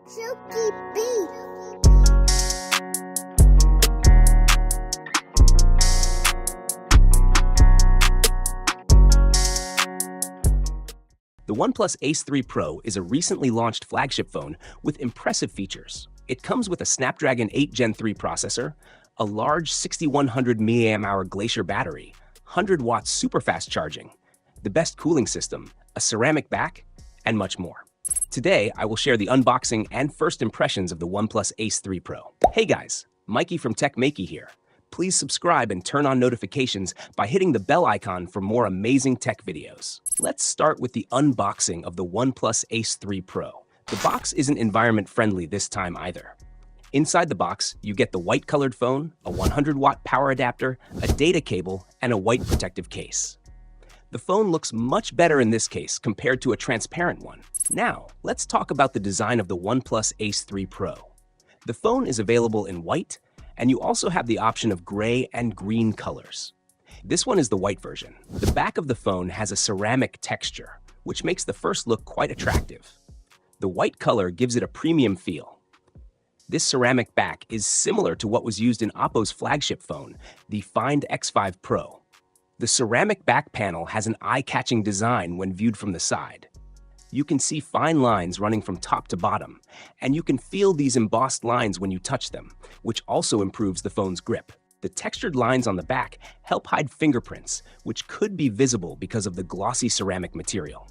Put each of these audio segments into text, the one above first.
Silky beat. The Oneplus Ace 3 Pro is a recently launched flagship phone with impressive features. It comes with a Snapdragon 8 Gen 3 processor, a large 6100 mAh Glacier battery, 100 watts super-fast charging, the best cooling system, a ceramic back, and much more. Today, I will share the unboxing and first impressions of the Oneplus Ace 3 Pro. Hey guys, Maiky from techmaiky here. Please subscribe and turn on notifications by hitting the bell icon for more amazing tech videos. Let's start with the unboxing of the Oneplus Ace 3 Pro. The box isn't environment-friendly this time either. Inside the box, you get the white-colored phone, a 100-watt power adapter, a data cable, and a white protective case. The phone looks much better in this case compared to a transparent one. Now, let's talk about the design of the Oneplus Ace 3 Pro. The phone is available in white, and you also have the option of gray and green colors. This one is the white version. The back of the phone has a ceramic texture, which makes the first look quite attractive. The white color gives it a premium feel. This ceramic back is similar to what was used in Oppo's flagship phone, the Find X5 Pro. The ceramic back panel has an eye-catching design when viewed from the side. You can see fine lines running from top to bottom, and you can feel these embossed lines when you touch them, which also improves the phone's grip. The textured lines on the back help hide fingerprints, which could be visible because of the glossy ceramic material.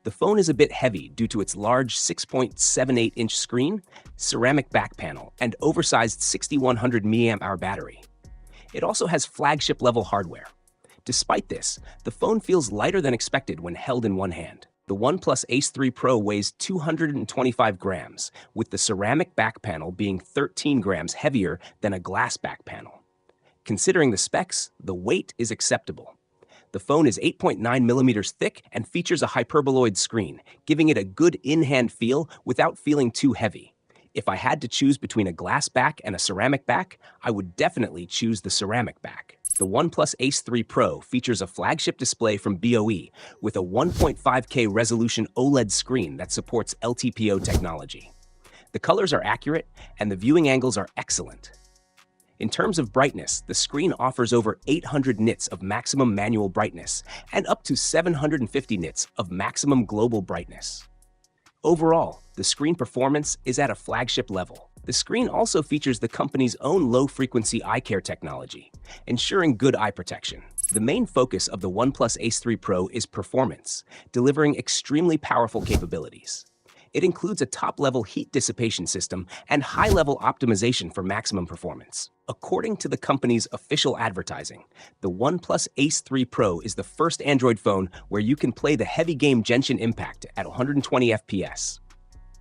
The phone is a bit heavy due to its large 6.78-inch screen, ceramic back panel, and oversized 6100 mAh battery. It also has flagship-level hardware. Despite this, the phone feels lighter than expected when held in one hand. The OnePlus Ace 3 Pro weighs 225 grams, with the ceramic back panel being 13 grams heavier than a glass back panel. Considering the specs, the weight is acceptable. The phone is 8.9 millimeters thick and features a hyperboloid screen, giving it a good in-hand feel without feeling too heavy. If I had to choose between a glass back and a ceramic back, I would definitely choose the ceramic back. The OnePlus Ace 3 Pro features a flagship display from BOE with a 1.5K resolution OLED screen that supports LTPO technology. The colors are accurate and the viewing angles are excellent. In terms of brightness, the screen offers over 800 nits of maximum manual brightness and up to 750 nits of maximum global brightness. Overall, the screen performance is at a flagship level. The screen also features the company's own low-frequency eye care technology, ensuring good eye protection. The main focus of the OnePlus Ace 3 Pro is performance, delivering extremely powerful capabilities. It includes a top-level heat dissipation system and high-level optimization for maximum performance. According to the company's official advertising, the OnePlus Ace 3 Pro is the first Android phone where you can play the heavy game Genshin Impact at 120 FPS.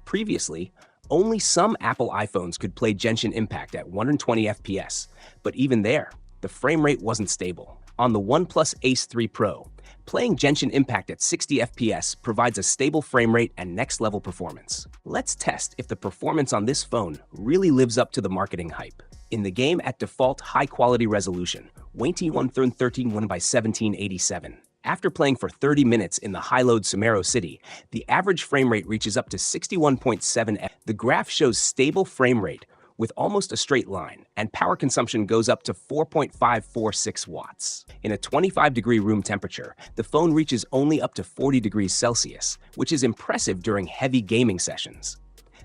Previously, only some Apple iPhones could play Genshin Impact at 120 FPS, but even there, the frame rate wasn't stable. On the OnePlus Ace 3 Pro, playing Genshin Impact at 60 FPS provides a stable frame rate and next-level performance. Let's test if the performance on this phone really lives up to the marketing hype. In the game at default high-quality resolution, 2113 by 1787. After playing for 30 minutes in the high-load Sumeru City, the average frame rate reaches up to 61.7 FPS. The graph shows stable frame rate with almost a straight line, and power consumption goes up to 4.546 watts. In a 25-degree room temperature, the phone reaches only up to 40 degrees Celsius, which is impressive during heavy gaming sessions.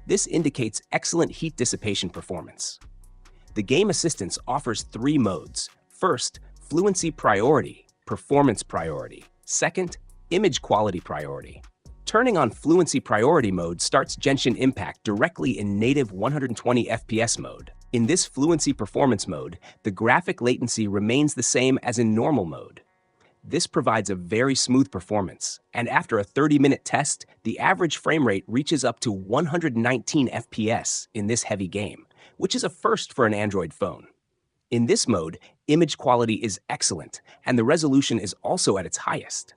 This indicates excellent heat dissipation performance. The game assistance offers 3 modes. First, fluency priority, performance priority. Second, image quality priority. Turning on fluency priority mode starts Genshin Impact directly in native 120 FPS mode. In this fluency performance mode, the graphic latency remains the same as in normal mode. This provides a very smooth performance, and after a 30-minute test, the average frame rate reaches up to 119 FPS in this heavy game, which is a first for an Android phone. In this mode, image quality is excellent, and the resolution is also at its highest.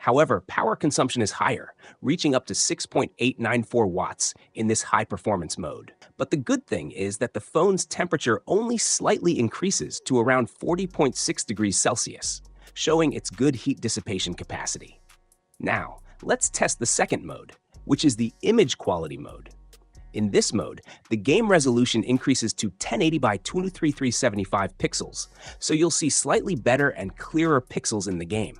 However, power consumption is higher, reaching up to 6.894 watts in this high-performance mode. But the good thing is that the phone's temperature only slightly increases to around 40.6 degrees Celsius, showing its good heat dissipation capacity. Now, let's test the second mode, which is the image quality mode. In this mode, the game resolution increases to 1080 by 23375 pixels, so you'll see slightly better and clearer pixels in the game.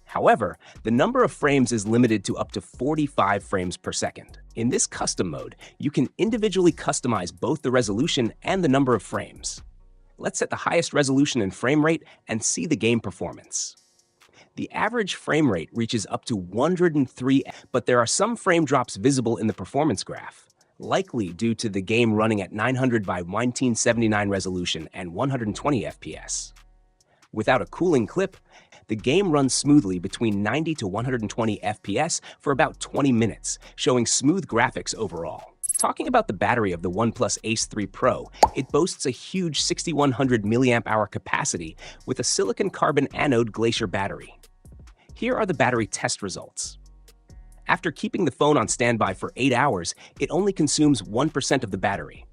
However, the number of frames is limited to up to 45 frames per second. In this custom mode, you can individually customize both the resolution and the number of frames. Let's set the highest resolution and frame rate and see the game performance. The average frame rate reaches up to 103, but there are some frame drops visible in the performance graph, likely due to the game running at 900 by 1979 resolution and 120 FPS. Without a cooling clip, the game runs smoothly between 90 to 120 FPS for about 20 minutes, showing smooth graphics overall. Talking about the battery of the Oneplus Ace 3 Pro, it boasts a huge 6100 mAh capacity with a silicon carbon anode glacier battery. Here are the battery test results. After keeping the phone on standby for 8 hours, it only consumes 1% of the battery.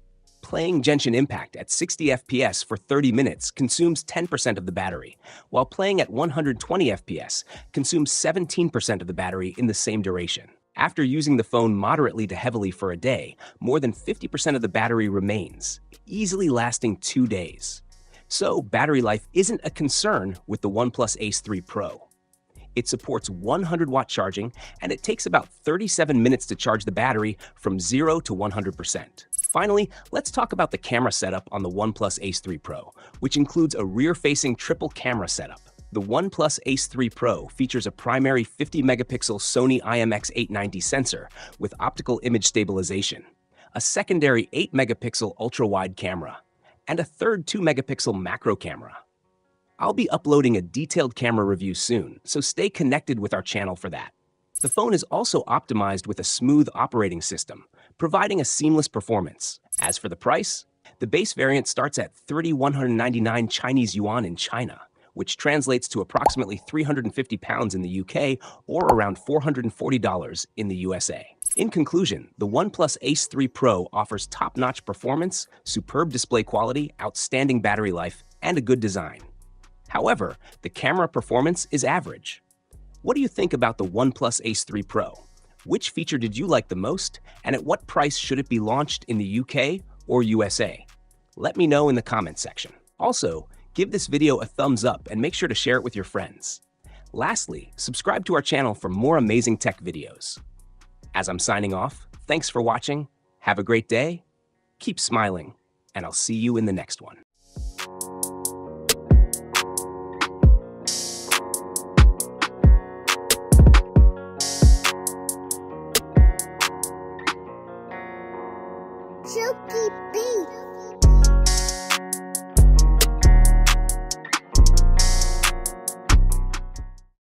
Playing Genshin Impact at 60 FPS for 30 minutes consumes 10% of the battery, while playing at 120 FPS consumes 17% of the battery in the same duration. After using the phone moderately to heavily for a day, more than 50% of the battery remains, easily lasting 2 days. So, battery life isn't a concern with the OnePlus Ace 3 Pro. It supports 100-watt charging, and it takes about 37 minutes to charge the battery from 0 to 100%. Finally, let's talk about the camera setup on the OnePlus Ace 3 Pro, which includes a rear-facing triple camera setup. The OnePlus Ace 3 Pro features a primary 50-megapixel Sony IMX890 sensor with optical image stabilization, a secondary 8-megapixel ultra-wide camera, and a third 2-megapixel macro camera. I'll be uploading a detailed camera review soon, so stay connected with our channel for that. The phone is also optimized with a smooth operating system, providing a seamless performance. As for the price, the base variant starts at 3,199 Chinese yuan in China, which translates to approximately £350 in the UK or around $440 in the USA. In conclusion, the OnePlus Ace 3 Pro offers top-notch performance, superb display quality, outstanding battery life, and a good design. However, the camera performance is average. What do you think about the OnePlus Ace 3 Pro? Which feature did you like the most, and at what price should it be launched in the UK or USA? Let me know in the comments section. Also, give this video a thumbs up and make sure to share it with your friends. Lastly, subscribe to our channel for more amazing tech videos. As I'm signing off, thanks for watching, have a great day, keep smiling, and I'll see you in the next one. Chokey beat.